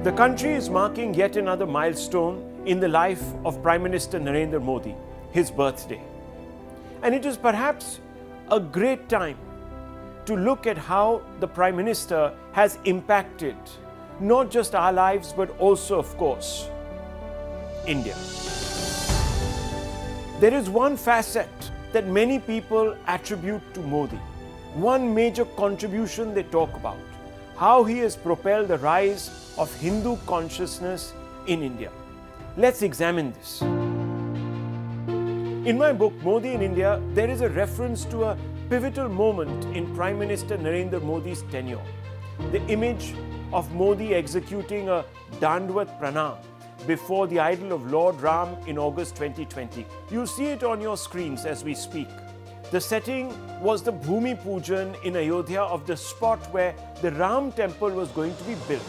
The country is marking yet another milestone in the life of Prime Minister Narendra Modi, his birthday. And it is perhaps a great time to look at how the Prime Minister has impacted not just our lives but also, of course, India. There is one facet that many people attribute to Modi, one major contribution they talk about, how he has propelled the rise of Hindu consciousness in India. Let's examine this. In my book, Modi in India, there is a reference to a pivotal moment in Prime Minister Narendra Modi's tenure. The image of Modi executing a Dandvat Pranam before the idol of Lord Ram in August 2020. You'll see it on your screens as we speak. The setting was the Bhumi Pujan in Ayodhya of the spot where the Ram temple was going to be built.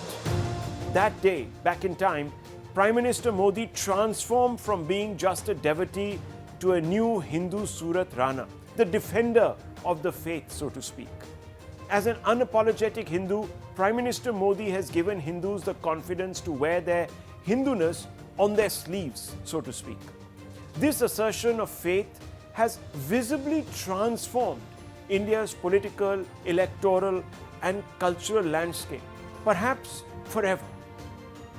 That day, back in time, Prime Minister Modi transformed from being just a devotee to a new Hindu Surat Rana, the defender of the faith, so to speak. As an unapologetic Hindu, Prime Minister Modi has given Hindus the confidence to wear their Hinduness on their sleeves, so to speak. This assertion of faith has visibly transformed India's political, electoral, and cultural landscape, perhaps forever.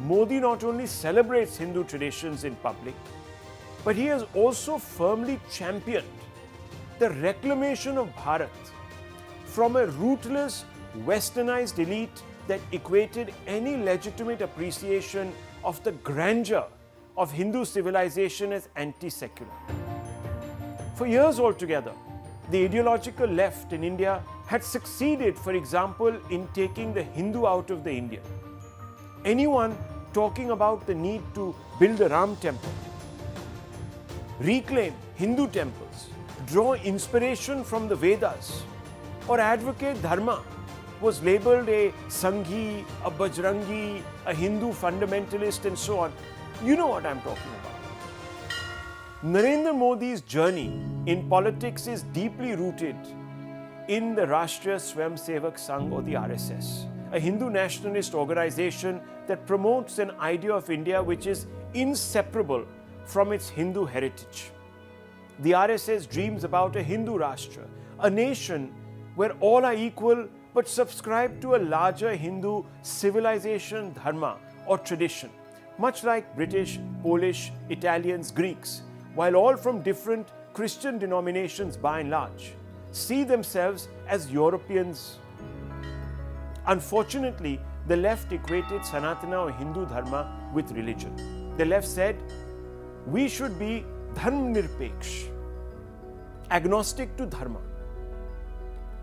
Modi not only celebrates Hindu traditions in public, but he has also firmly championed the reclamation of Bharat from a ruthless, westernized elite that equated any legitimate appreciation of the grandeur of Hindu civilization as anti-secular. For years altogether, the ideological left in India had succeeded, for example, in taking the Hindu out of the Indian. Anyone talking about the need to build a Ram temple, reclaim Hindu temples, draw inspiration from the Vedas, or advocate Dharma was labeled a Sanghi, a Bajrangi, a Hindu fundamentalist, and so on. You know what I'm talking about. Narendra Modi's journey in politics is deeply rooted in the Rashtriya Swayamsevak Sangh, or the RSS, a Hindu nationalist organization that promotes an idea of India which is inseparable from its Hindu heritage. The RSS dreams about a Hindu Rashtra, a nation where all are equal but subscribe to a larger Hindu civilization, dharma, or tradition, much like British, Polish, Italians, Greeks, while all from different Christian denominations by and large, see themselves as Europeans. Unfortunately, the left equated Sanatana or Hindu dharma with religion. The left said, we should be dharm nirpeksh, agnostic to dharma.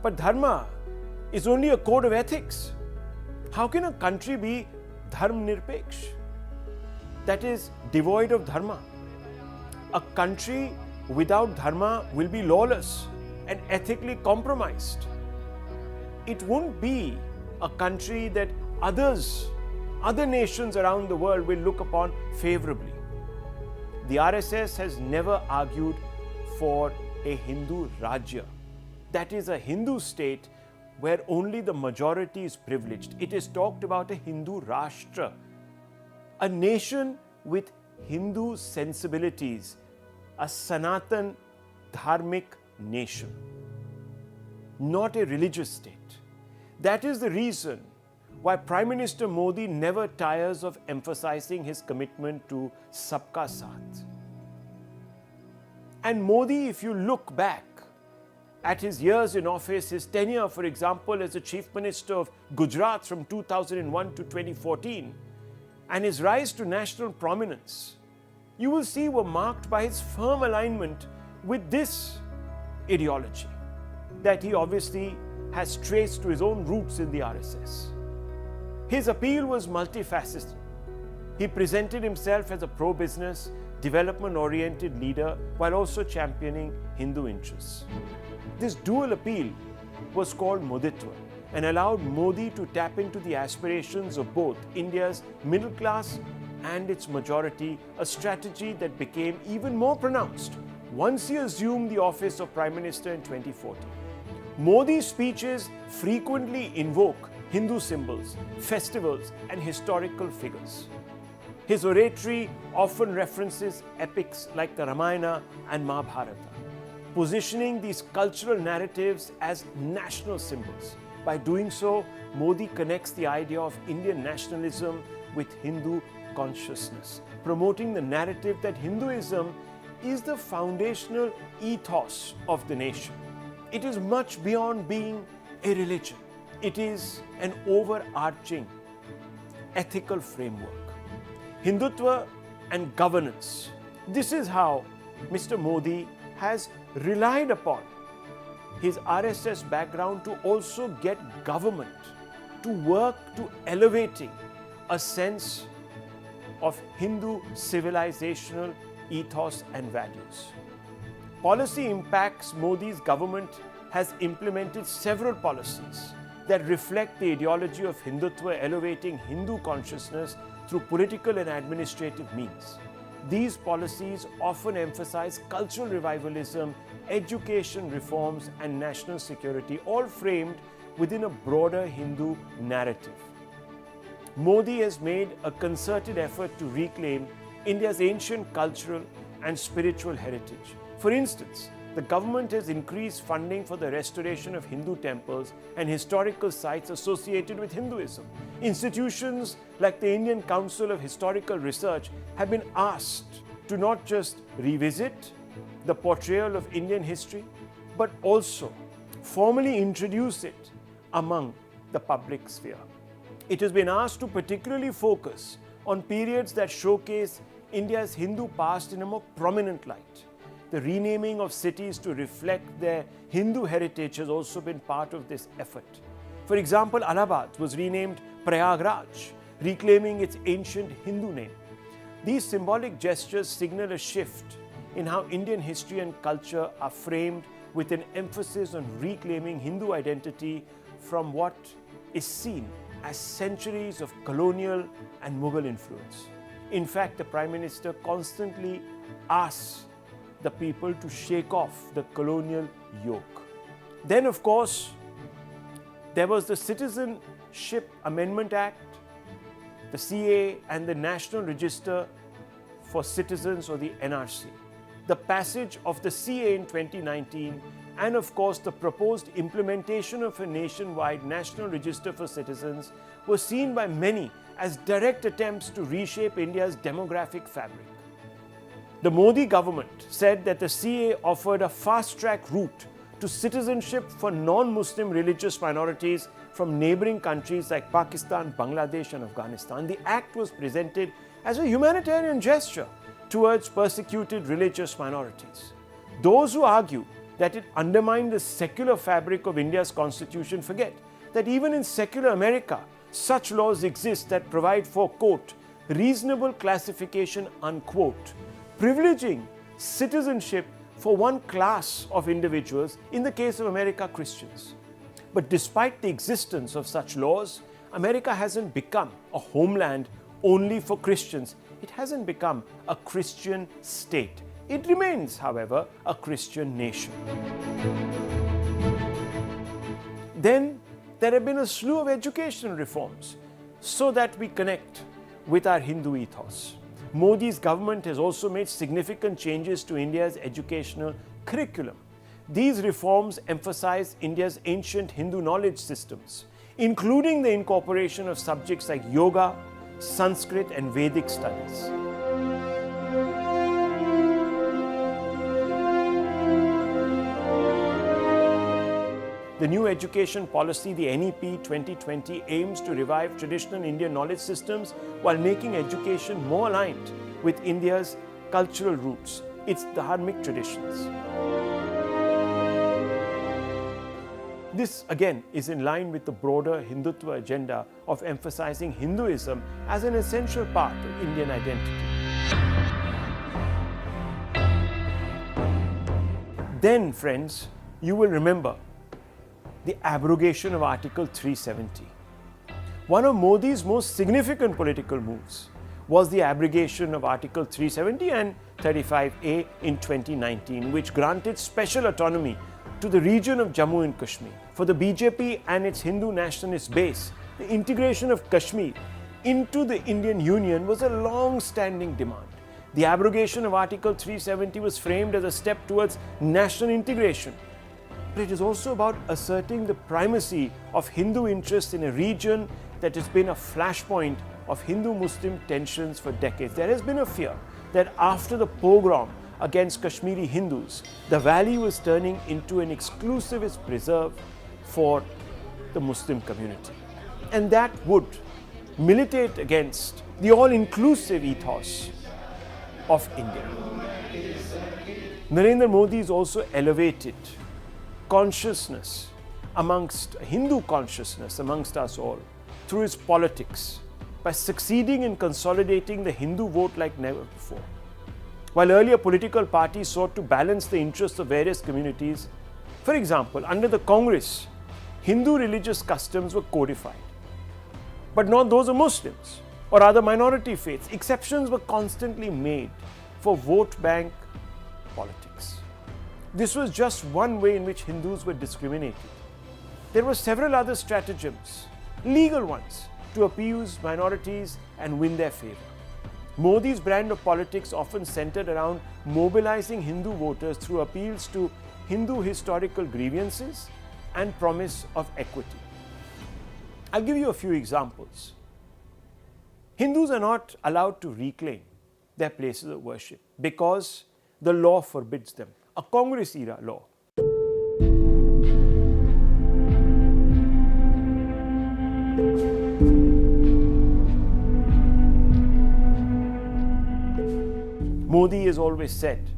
But dharma is only a code of ethics. How can a country be dharm nirpeksh, that is devoid of dharma? A country without dharma will be lawless and ethically compromised. It won't be a country that other nations around the world will look upon favorably. The RSS has never argued for a Hindu Rajya, that is a Hindu state where only the majority is privileged. It is talked about a Hindu Rashtra, a nation with Hindu sensibilities, a Sanatan Dharmic nation, not a religious state. That is the reason why Prime Minister Modi never tires of emphasizing his commitment to Sabka Saath. And Modi, if you look back at his years in office, his tenure, for example, as the Chief Minister of Gujarat from 2001 to 2014, and his rise to national prominence, you will see were marked by his firm alignment with this ideology that he obviously has traced to his own roots in the RSS. His appeal was multifaceted. He presented himself as a pro-business, development-oriented leader while also championing Hindu interests. This dual appeal was called Moditva and allowed Modi to tap into the aspirations of both India's middle class and its majority, a strategy that became even more pronounced once he assumed the office of Prime Minister in 2014. Modi's speeches frequently invoke Hindu symbols, festivals, and historical figures. His oratory often references epics like the Ramayana and Mahabharata, positioning these cultural narratives as national symbols. By doing so, Modi connects the idea of Indian nationalism with Hindu consciousness, promoting the narrative that Hinduism is the foundational ethos of the nation. It is much beyond being a religion. It is an overarching ethical framework. Hindutva and governance. This is how Mr. Modi has relied upon his RSS background to also get government to work to elevating a sense of Hindu civilizational ethos and values. Policy impacts. Modi's government has implemented several policies that reflect the ideology of Hindutva, elevating Hindu consciousness through political and administrative means. These policies often emphasize cultural revivalism, education reforms, and national security, all framed within a broader Hindu narrative. Modi has made a concerted effort to reclaim India's ancient cultural and spiritual heritage. For instance, the government has increased funding for the restoration of Hindu temples and historical sites associated with Hinduism. Institutions like the Indian Council of Historical Research have been asked to not just revisit the portrayal of Indian history, but also formally introduce it among the public sphere. It has been asked to particularly focus on periods that showcase India's Hindu past in a more prominent light. The renaming of cities to reflect their Hindu heritage has also been part of this effort. For example, Allahabad was renamed Prayagraj, reclaiming its ancient Hindu name. These symbolic gestures signal a shift in how Indian history and culture are framed, with an emphasis on reclaiming Hindu identity from what is seen as centuries of colonial and Mughal influence. In fact, the Prime Minister constantly asks the people to shake off the colonial yoke. Then, of course, there was the Citizenship Amendment Act, the CA, and the National Register for Citizens, or the NRC. The passage of the CA in 2019, and of course the proposed implementation of a nationwide National Register for Citizens, were seen by many as direct attempts to reshape India's demographic fabric. The Modi government said that the CA offered a fast-track route to citizenship for non-Muslim religious minorities from neighboring countries like Pakistan, Bangladesh, and Afghanistan. The act was presented as a humanitarian gesture towards persecuted religious minorities. Those who argue that it undermined the secular fabric of India's constitution forget that even in secular America, such laws exist that provide for, quote, reasonable classification, unquote, privileging citizenship for one class of individuals, in the case of America, Christians. But despite the existence of such laws, America hasn't become a homeland only for Christians. It hasn't become a Christian state. It remains, however, a Christian nation. Then there have been a slew of educational reforms so that we connect with our Hindu ethos. Modi's government has also made significant changes to India's educational curriculum. These reforms emphasize India's ancient Hindu knowledge systems, including the incorporation of subjects like yoga, Sanskrit, and Vedic studies. The new education policy, the NEP 2020, aims to revive traditional Indian knowledge systems while making education more aligned with India's cultural roots, its dharmic traditions. This, again, is in line with the broader Hindutva agenda of emphasizing Hinduism as an essential part of Indian identity. Then, friends, you will remember the abrogation of Article 370. One of Modi's most significant political moves was the abrogation of Article 370 and 35A in 2019, which granted special autonomy to the region of Jammu and Kashmir. For the BJP and its Hindu nationalist base, The integration of Kashmir into the Indian Union was a long-standing demand. The abrogation of Article 370 was framed as a step towards national integration. But it is also about asserting the primacy of Hindu interests in a region that has been a flashpoint of Hindu-Muslim tensions for decades. There has been a fear that after the pogrom against Kashmiri Hindus, the valley was turning into an exclusivist preserve for the Muslim community. And that would militate against the all-inclusive ethos of India. Narendra Modi has also elevated consciousness Hindu consciousness amongst us all through his politics by succeeding in consolidating the Hindu vote like never before. While earlier political parties sought to balance the interests of various communities, for example, under the Congress, Hindu religious customs were codified, but not those of Muslims or other minority faiths. Exceptions were constantly made for vote bank politics. This was just one way in which Hindus were discriminated. There were several other stratagems, legal ones, to appease minorities and win their favor. Modi's brand of politics often centered around mobilizing Hindu voters through appeals to Hindu historical grievances and promise of equity. I'll give you a few examples. Hindus are not allowed to reclaim their places of worship because the law forbids them, a Congress-era law. Modi has always said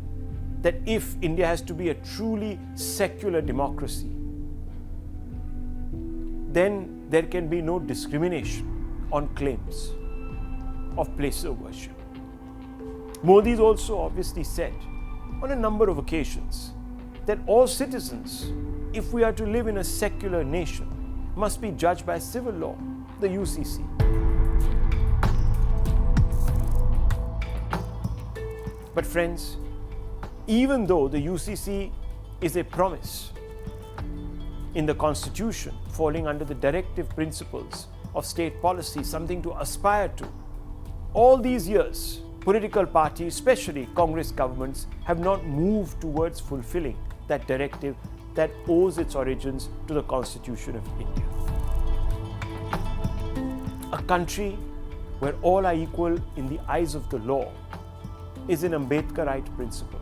that if India has to be a truly secular democracy, then there can be no discrimination on claims of places of worship. Modi has also obviously said on a number of occasions that all citizens, if we are to live in a secular nation, must be judged by civil law, the UCC. But friends, even though the UCC is a promise in the Constitution, falling under the directive principles of state policy, something to aspire to, all these years, political parties, especially Congress governments, have not moved towards fulfilling that directive that owes its origins to the Constitution of India. A country where all are equal in the eyes of the law is an Ambedkarite principle.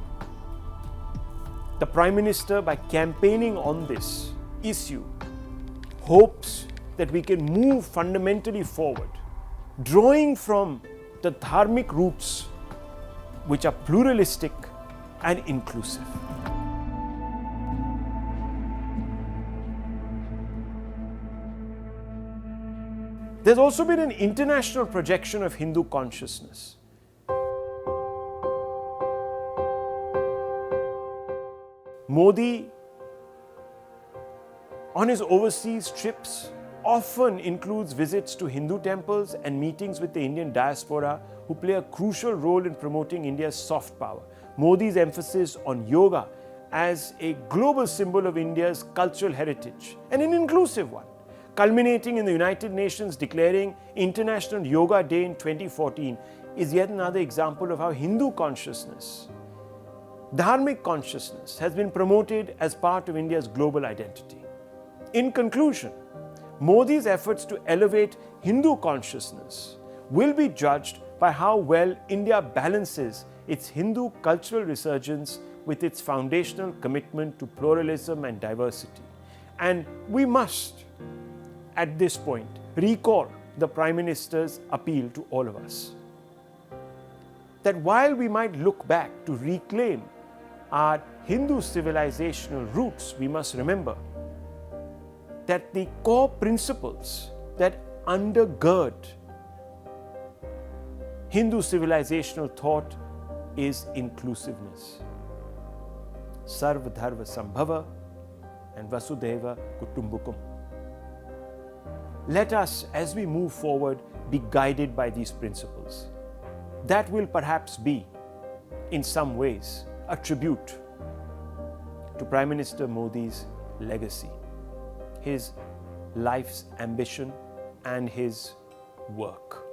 The Prime Minister, by campaigning on this issue, hopes that we can move fundamentally forward, drawing from the dharmic roots which are pluralistic and inclusive. There's also been an international projection of Hindu consciousness. Modi, on his overseas trips, often includes visits to Hindu temples and meetings with the Indian diaspora, who play a crucial role in promoting India's soft power. Modi's emphasis on yoga as a global symbol of India's cultural heritage, and an inclusive one, culminating in the United Nations declaring International Yoga Day in 2014, is yet another example of how Hindu consciousness, dharmic consciousness, has been promoted as part of India's global identity. In conclusion, Modi's efforts to elevate Hindu consciousness will be judged by how well India balances its Hindu cultural resurgence with its foundational commitment to pluralism and diversity. And we must, at this point, recall the Prime Minister's appeal to all of us, that while we might look back to reclaim our Hindu civilizational roots, we must remember that the core principles that undergird Hindu civilizational thought is inclusiveness. Sarva Dharma Sambhava and Vasudhaiva Kutumbakam. Let us, as we move forward, be guided by these principles. That will perhaps be, in some ways, a tribute to Prime Minister Modi's legacy, his life's ambition and his work.